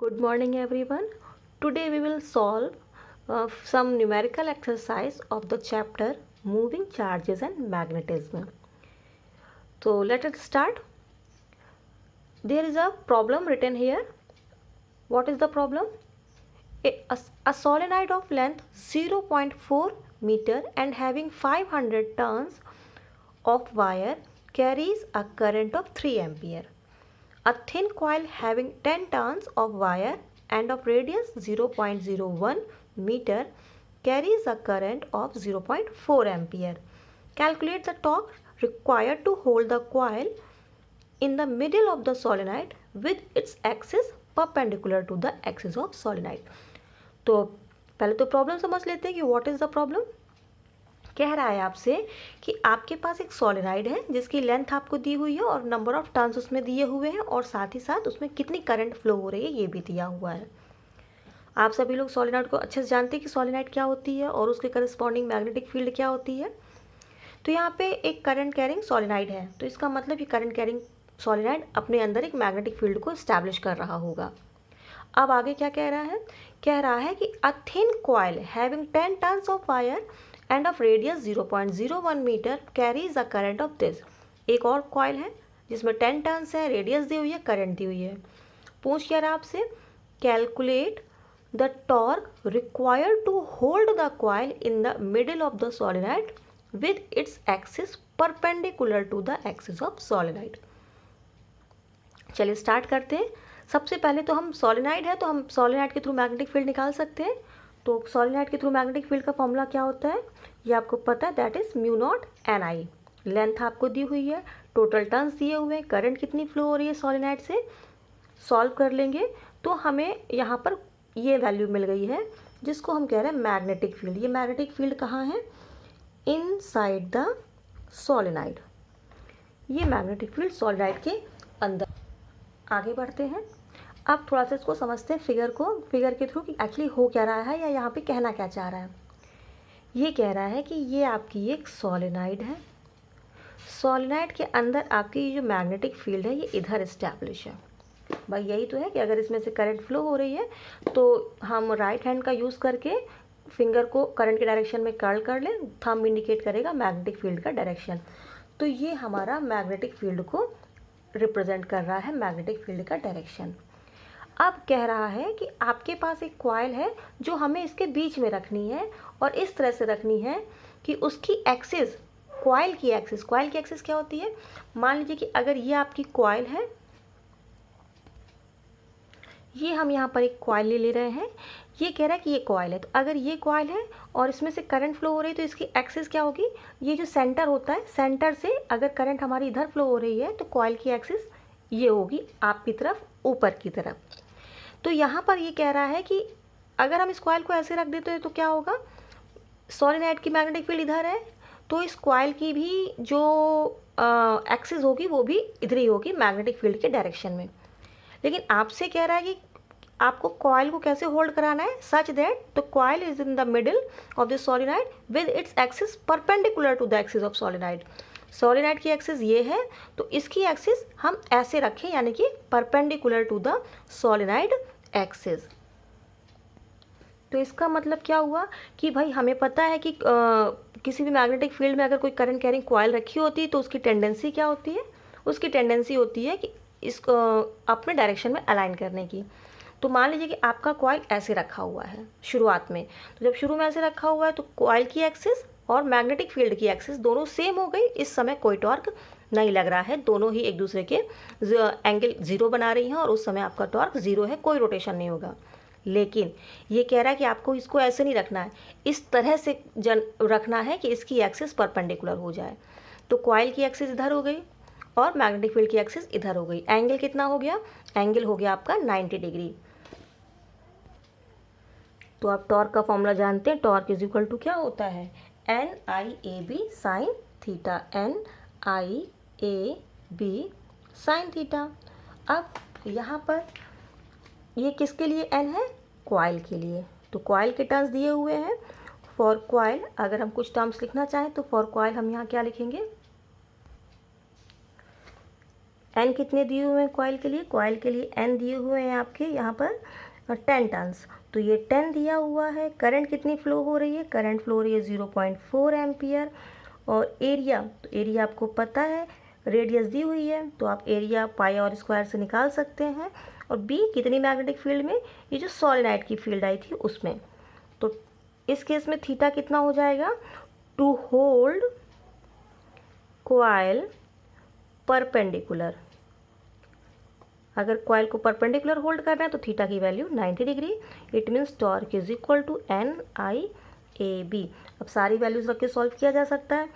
Good morning everyone. Today we will solve some numerical exercise of the chapter moving charges and magnetism. So let us start. There is a problem written here. What is the problem? A solenoid of length 0.4 meter and having 500 turns of wire carries a current of 3 ampere. A thin coil having 10 turns of wire and of radius 0.01 meter carries a current of 0.4 ampere. Calculate the torque required to hold the coil in the middle of the solenoid with its axis perpendicular to the axis of solenoid. तो पहले तो problem समझ लेते हैं कि what is the problem. कह रहा है आपसे कि आपके पास एक सॉलिनॉइड है जिसकी लेंथ आपको दी हुई है और नंबर ऑफ टर्न्स उसमें दिए हुए हैं और साथ ही साथ उसमें कितनी करंट फ्लो हो रही है ये भी दिया हुआ है. आप सभी लोग सॉलिनॉइड को अच्छे से जानते हैं कि सॉलिनॉइड क्या होती है और उसके करस्पॉन्डिंग मैग्नेटिक फील्ड क्या होती है. तो यहाँ पे एक करंट कैरिंग सॉलिनॉइड है तो इसका मतलब ये करंट कैरिंग सॉलिनॉइड अपने अंदर एक मैग्नेटिक फील्ड को इस्टेब्लिश कर रहा होगा. अब आगे क्या कह रहा है? कह रहा है कि a thin coil having 10 turns of wire and of radius 0.01 metre carries a current of this. एक और कॉइल है जिसमें 10 टर्न्स है, रेडियस दी हुई है, करंट दी हुई है. पूछ क्या रहा आपसे? Calculate the torque required to hold the coil in the middle of the solenoid with its axis perpendicular to the axis of solenoid. चलिए स्टार्ट करते हैं. सबसे पहले तो हम सॉलिनॉइड है तो हम सॉलिनॉइड के थ्रू मैग्नेटिक फील्ड निकाल सकते हैं. तो सॉलिनॉइड के थ्रू मैग्नेटिक फील्ड का फॉर्मूला क्या होता है ये आपको पता है, that is mu not an I. Length आपको दी हुई है, टोटल टर्न्स दिए हुए हैं, करंट कितनी फ्लो हो रही है सॉलिनॉइड से. सॉल्व कर लेंगे तो हमें यहाँ पर ये वैल्यू मिल गई है जिसको हम कह रहे हैं मैग्नेटिक फील्ड. ये मैग्नेटिक फील्ड कहाँ है? Inside the solenoid. ये मैग्नेटिक फील्ड सॉलिनॉइड के अंदर. आगे बढ़ते हैं. अब थोड़ा सा इसको समझते हैं फिगर के थ्रू कि एक्चुअली हो क्या रहा है या यहाँ पे कहना क्या चाह रहा है. ये कह रहा है कि ये आपकी एक सॉलिनॉइड है. सॉलिनॉइड के अंदर आपकी ये जो मैग्नेटिक फील्ड है ये इधर इस्टेब्लिश है. भाई यही तो है कि अगर इसमें से करंट फ्लो हो रही है तो हम राइट हैंड का यूज़ करके फिंगर को करंट के डायरेक्शन में कर्ल कर लें. थंब इंडिकेट करेगा मैग्नेटिक फील्ड का डायरेक्शन. तो ये हमारा मैग्नेटिक फील्ड को रिप्रेजेंट कर रहा है, मैग्नेटिक फील्ड का डायरेक्शन. अब कह रहा है कि आपके पास एक कॉइल है जो हमें इसके बीच में रखनी है और इस तरह से रखनी है कि उसकी एक्सिस, कॉइल की एक्सिस क्या होती है? मान लीजिए कि अगर ये आपकी कॉइल है, ये हम यहाँ पर एक कॉइल ले रहे हैं. ये कह रहा है कि ये कॉइल है. तो अगर ये कॉइल है और इसमें से करंट फ्लो हो रही है तो इसकी एक्सिस क्या होगी? ये जो सेंटर होता है, सेंटर से अगर करंट हमारी इधर फ्लो हो रही है तो कॉइल की एक्सिस ये होगी आपकी तरफ, ऊपर की तरफ. तो यहाँ पर ये कह रहा है कि अगर हम इस कॉइल को ऐसे रख देते हैं तो क्या होगा? सॉलिनॉइड की मैग्नेटिक फील्ड इधर है तो इस कॉइल की भी जो एक्सिस होगी वो भी इधर ही होगी मैग्नेटिक फील्ड के डायरेक्शन में. लेकिन आपसे कह रहा है कि आपको कॉइल को कैसे होल्ड कराना है, such that the coil is in the middle of the solenoid with its axis perpendicular to the axis of solenoid. Solenoid की एक्सिस ये है तो इसकी एक्सिस हम ऐसे रखें यानी कि perpendicular to the solenoid axis. तो इसका मतलब क्या हुआ कि भाई हमें पता है कि किसी भी मैग्नेटिक फील्ड में अगर कोई करंट कैरिंग कॉइल रखी होती है तो उसकी टेंडेंसी क्या होती है? उसकी टेंडेंसी होती है कि इसको अपने डायरेक्शन में अलाइन करने की. तो मान लीजिए कि आपका कॉइल ऐसे रखा हुआ है शुरुआत में. तो जब शुरू में ऐसे रखा हुआ है तो कॉइल की एक्सिस और मैग्नेटिक फील्ड की एक्सिस दोनों सेम हो गई. इस समय कोई टॉर्क नहीं लग रहा है, दोनों ही एक दूसरे के एंगल ज़ीरो बना रही हैं और उस समय आपका टॉर्क ज़ीरो है, कोई रोटेशन नहीं होगा. लेकिन ये कह रहा है कि आपको इसको ऐसे नहीं रखना है, इस तरह से रखना है कि इसकी एक्सिस परपेंडिकुलर हो जाए. तो कॉइल की एक्सिस इधर हो गई और मैग्नेटिक फील्ड की एक्सिस इधर हो गई. एंगल कितना हो गया? एंगल हो गया आपका 90 डिग्री. तो आप टॉर्क का फॉर्मूला जानते हैं. टॉर्क इज इक्वल टू क्या होता है? NIAB sine theta. NIAB sine theta. अब यहाँ पर ये किसके लिए N है? कॉइल के लिए. तो कॉइल के टर्म्स दिए हुए हैं. फॉर कॉइल अगर हम कुछ टर्म्स लिखना चाहें तो फॉर कॉइल हम यहाँ क्या लिखेंगे? एन कितने दिए हुए हैं कॉइल के लिए एन दिए हुए हैं आपके यहाँ पर 10 टर्न्स। तो ये 10 दिया हुआ है। करंट कितनी फ्लो हो रही है, करंट फ्लो हो रही है 0.4 एम्पियर। और एरिया, तो एरिया आपको पता है, रेडियस दी हुई है तो आप एरिया पाई और स्क्वायर से निकाल सकते हैं। और बी कितनी मैग्नेटिक फील्ड में, ये जो सॉलिनॉइड की फील्ड आई थी उसमें। तो इस केस में थीटा कितना हो जाएगा, टू होल्ड कॉइल परपेंडिकुलर। अगर कॉइल को परपेंडिकुलर होल्ड करना है तो थीटा की value 90 degree. It means torque is equal to NIAB। अब सारी वैल्यूज रख के सॉल्व किया जा सकता है।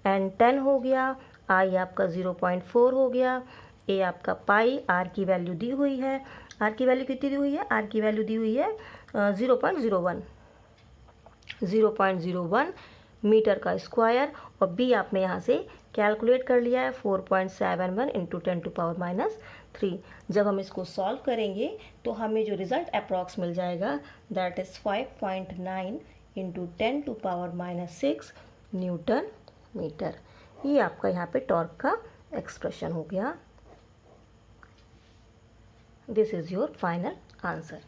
N 10 हो गया, I आपका 0.4 हो गया, A आपका पाई, R की वैल्यू दी हुई है। R की वैल्यू कितनी दी हुई है, R की वैल्यू दी हुई है 0.01 मीटर का स्क्वायर। और B आपने यहाँ से कैलकुलेट कर लिया है 4.71 इंटू 10⁻³ जब हम इसको सॉल्व करेंगे तो हमें जो रिज़ल्ट अप्रॉक्स मिल जाएगा that is 5.9 into 10⁻⁶ newton metre. ये आपका यहाँ पे टॉर्क का एक्सप्रेशन हो गया। This is your final answer.